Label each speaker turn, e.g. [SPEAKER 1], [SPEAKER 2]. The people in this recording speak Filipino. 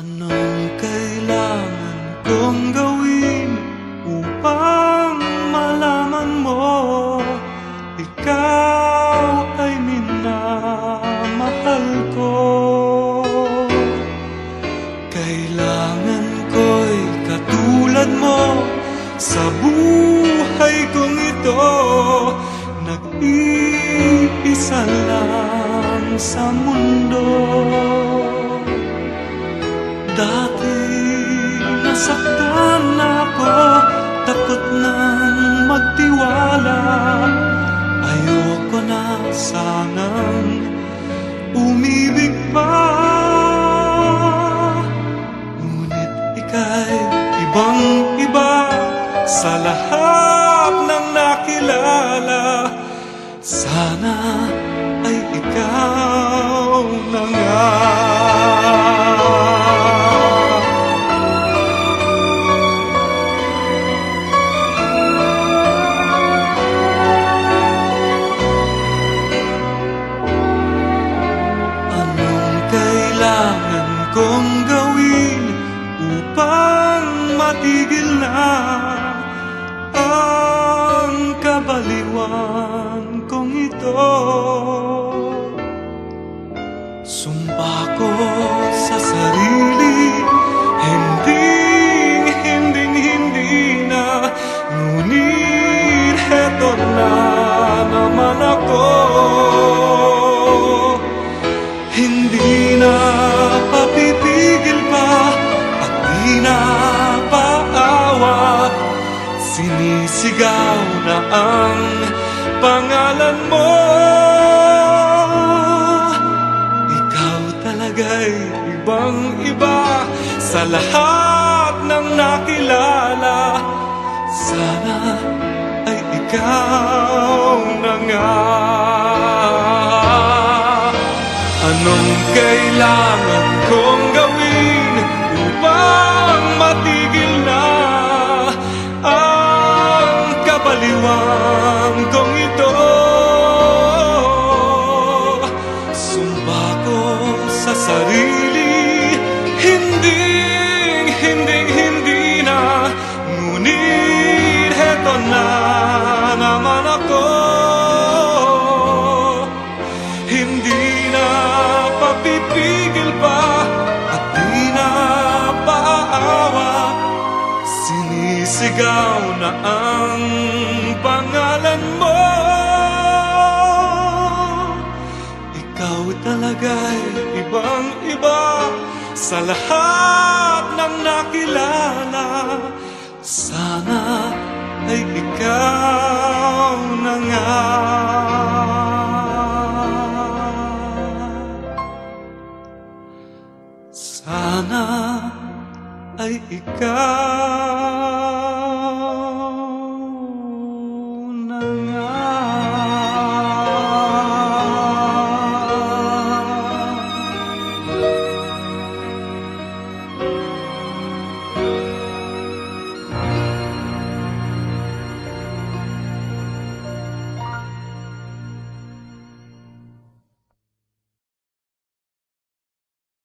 [SPEAKER 1] Anong kailangan kong gawin upang malaman mo ikaw ay minamahal ko? Kailangan ko'y katulad mo sa buhay kong ito, nag-iisa lang sa mundo. Dati nasaktan ako, takot nang magtiwala. Ayoko na sanang umibig pa, ngunit ika'y ibang-iba sa lahat ng nakilala. Sana ay ikaw na nga. Kailangan kong gawin upang matigil na ang kabaliwan kong ito? Sumpa ko sa sarili, hindi na, ngunit heto na naman ako. Hindi na papipigil pa at di na paawat, sinisigaw na ang pangalan mo. Ikaw talaga'y ibang-iba sa lahat ng nakilala. Sana ay ikaw na nga. Anong kailangan kong gawin upang matigil na ang kabaliwan kong ito? Sumpa ko sa sarili, hindi na, ngunit heto na naman ako. Hindi na papipigil pa at di na paawa, sinisigaw na ang pangalan mo. Ikaw talaga'y ibang-iba sa lahat ng nakilala. Sana ay ikaw na nga. Sana ay ikaw